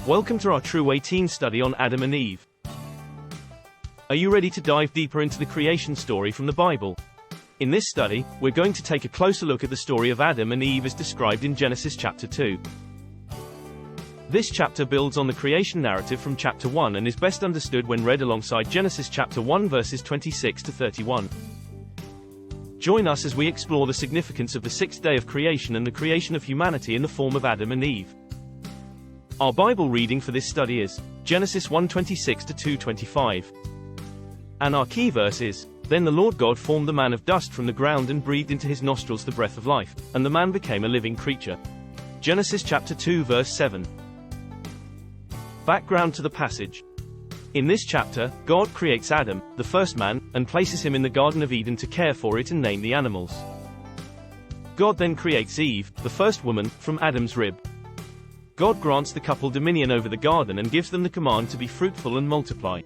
Welcome to our True Way teen study on Adam and Eve. Are you ready to dive deeper into the creation story from the Bible? In this study, we're going to take a closer look at the story of Adam and Eve as described in Genesis chapter 2. This chapter builds on the creation narrative from chapter 1 and is best understood when read alongside Genesis chapter 1 verses 26 to 31. Join us as we explore the significance of the sixth day of creation and the creation of humanity in the form of Adam and Eve. Our Bible reading for this study is Genesis 1:26 to 2:25. And our key verse is, Then the Lord God formed the man of dust from the ground and breathed into his nostrils the breath of life, and the man became a living creature. Genesis chapter 2 verse 7. Background to the passage. In this chapter, God creates Adam, the first man, and places him in the Garden of Eden to care for it and name the animals. God then creates Eve, the first woman, from Adam's rib. God grants the couple dominion over the garden and gives them the command to be fruitful and multiply.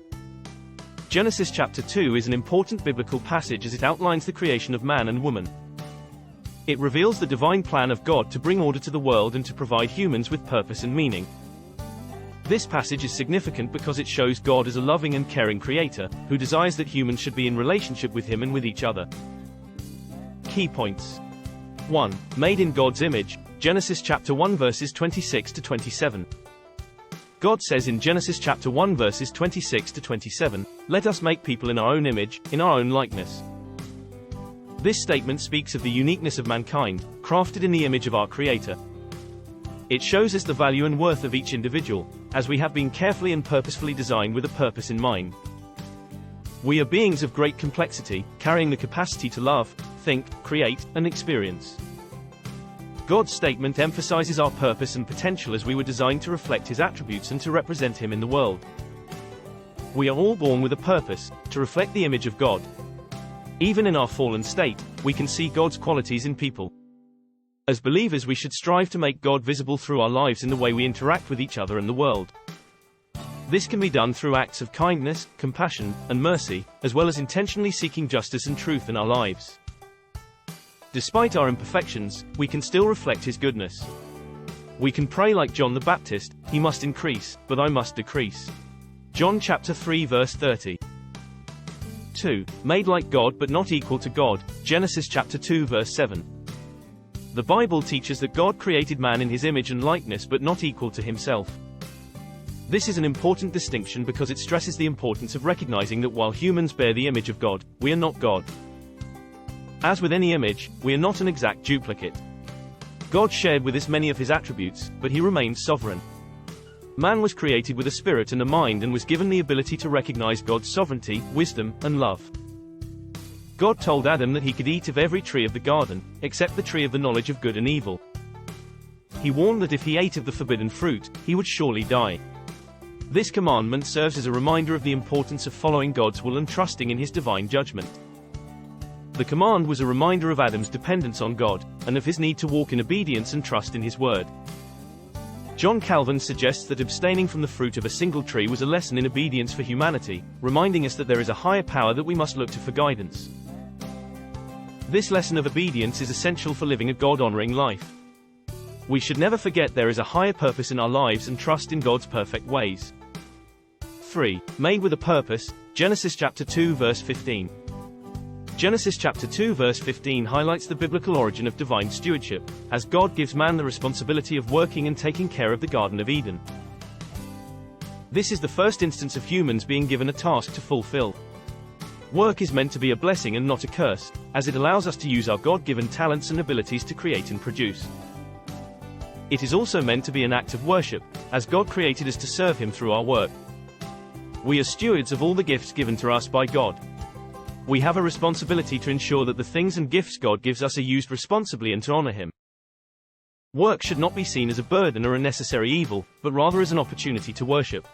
Genesis chapter 2 is an important biblical passage as it outlines the creation of man and woman. It reveals the divine plan of God to bring order to the world and to provide humans with purpose and meaning. This passage is significant because it shows God as a loving and caring creator, who desires that humans should be in relationship with him and with each other. Key points. 1. Made in God's image, Genesis chapter 1 verses 26 to 27. God says in Genesis chapter 1 verses 26 to 27, Let us make people in our own image, in our own likeness. This statement speaks of the uniqueness of mankind, crafted in the image of our Creator. It shows us the value and worth of each individual, as we have been carefully and purposefully designed with a purpose in mind. We are beings of great complexity, carrying the capacity to love, think, create, and experience. God's statement emphasizes our purpose and potential as we were designed to reflect his attributes and to represent him in the world. We are all born with a purpose, to reflect the image of God. Even in our fallen state, we can see God's qualities in people. As believers, we should strive to make God visible through our lives in the way we interact with each other and the world. This can be done through acts of kindness, compassion, and mercy, as well as intentionally seeking justice and truth in our lives. Despite our imperfections, we can still reflect his goodness. We can pray like John the Baptist, he must increase, but I must decrease. John chapter 3 verse 30. 2. Made like God but not equal to God, Genesis chapter 2 verse 7. The Bible teaches that God created man in his image and likeness but not equal to himself. This is an important distinction because it stresses the importance of recognizing that while humans bear the image of God, we are not God. As with any image, we are not an exact duplicate. God shared with us many of his attributes, but he remained sovereign. Man was created with a spirit and a mind and was given the ability to recognize God's sovereignty, wisdom, and love. God told Adam that he could eat of every tree of the garden, except the tree of the knowledge of good and evil. He warned that if he ate of the forbidden fruit, he would surely die. This commandment serves as a reminder of the importance of following God's will and trusting in his divine judgment. The command was a reminder of Adam's dependence on God, and of his need to walk in obedience and trust in his word. John Calvin suggests that abstaining from the fruit of a single tree was a lesson in obedience for humanity, reminding us that there is a higher power that we must look to for guidance. This lesson of obedience is essential for living a God-honoring life. We should never forget there is a higher purpose in our lives and trust in God's perfect ways. 3. Made with a purpose, Genesis chapter 2 verse 15. Genesis chapter 2 verse 15 highlights the biblical origin of divine stewardship, as God gives man the responsibility of working and taking care of the Garden of Eden. This is the first instance of humans being given a task to fulfill. Work is meant to be a blessing and not a curse, as it allows us to use our God-given talents and abilities to create and produce. It is also meant to be an act of worship, as God created us to serve him through our work. We are stewards of all the gifts given to us by God. We have a responsibility to ensure that the things and gifts God gives us are used responsibly and to honor him. Work should not be seen as a burden or a necessary evil, but rather as an opportunity to worship.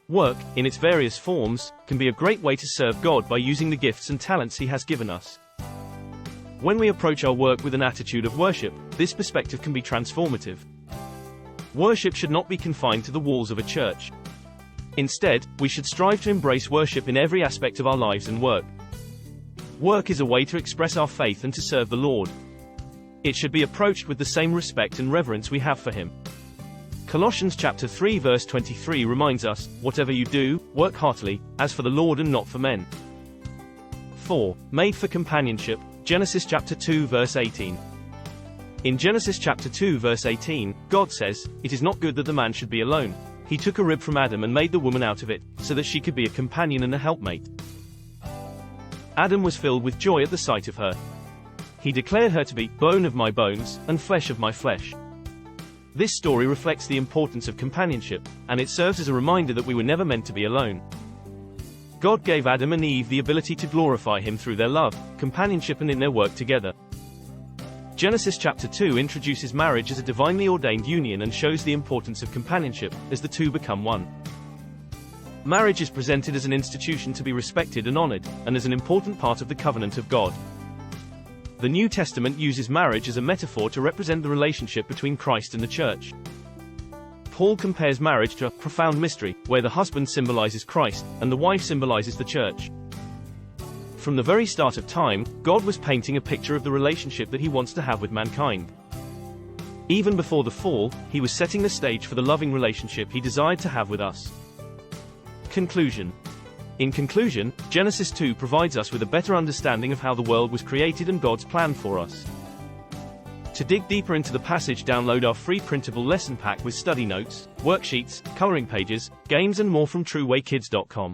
Work, in its various forms, can be a great way to serve God by using the gifts and talents he has given us. When we approach our work with an attitude of worship, this perspective can be transformative. Worship should not be confined to the walls of a church. Instead, we should strive to embrace worship in every aspect of our lives and work. Work is a way to express our faith and to serve the Lord. It should be approached with the same respect and reverence we have for him. Colossians chapter 3 verse 23 reminds us, "Whatever you do, work heartily, as for the Lord and not for men." 4. Made for companionship, Genesis chapter 2 verse 18. In Genesis chapter 2 verse 18, God says, "It is not good that the man should be alone. He took a rib from Adam and made the woman out of it, so that she could be a companion and a helpmate." Adam was filled with joy at the sight of her. He declared her to be bone of my bones, and flesh of my flesh. This story reflects the importance of companionship, and it serves as a reminder that we were never meant to be alone. God gave Adam and Eve the ability to glorify Him through their love, companionship and in their work together. Genesis chapter 2 introduces marriage as a divinely ordained union and shows the importance of companionship, as the two become one. Marriage is presented as an institution to be respected and honored, and as an important part of the covenant of God. The New Testament uses marriage as a metaphor to represent the relationship between Christ and the church. Paul compares marriage to a profound mystery, where the husband symbolizes Christ, and the wife symbolizes the church. From the very start of time, God was painting a picture of the relationship that He wants to have with mankind. Even before the fall, He was setting the stage for the loving relationship He desired to have with us. Conclusion. In conclusion, Genesis 2 provides us with a better understanding of how the world was created and God's plan for us. To dig deeper into the passage, download our free printable lesson pack with study notes, worksheets, coloring pages, games and more from TrueWayKids.com.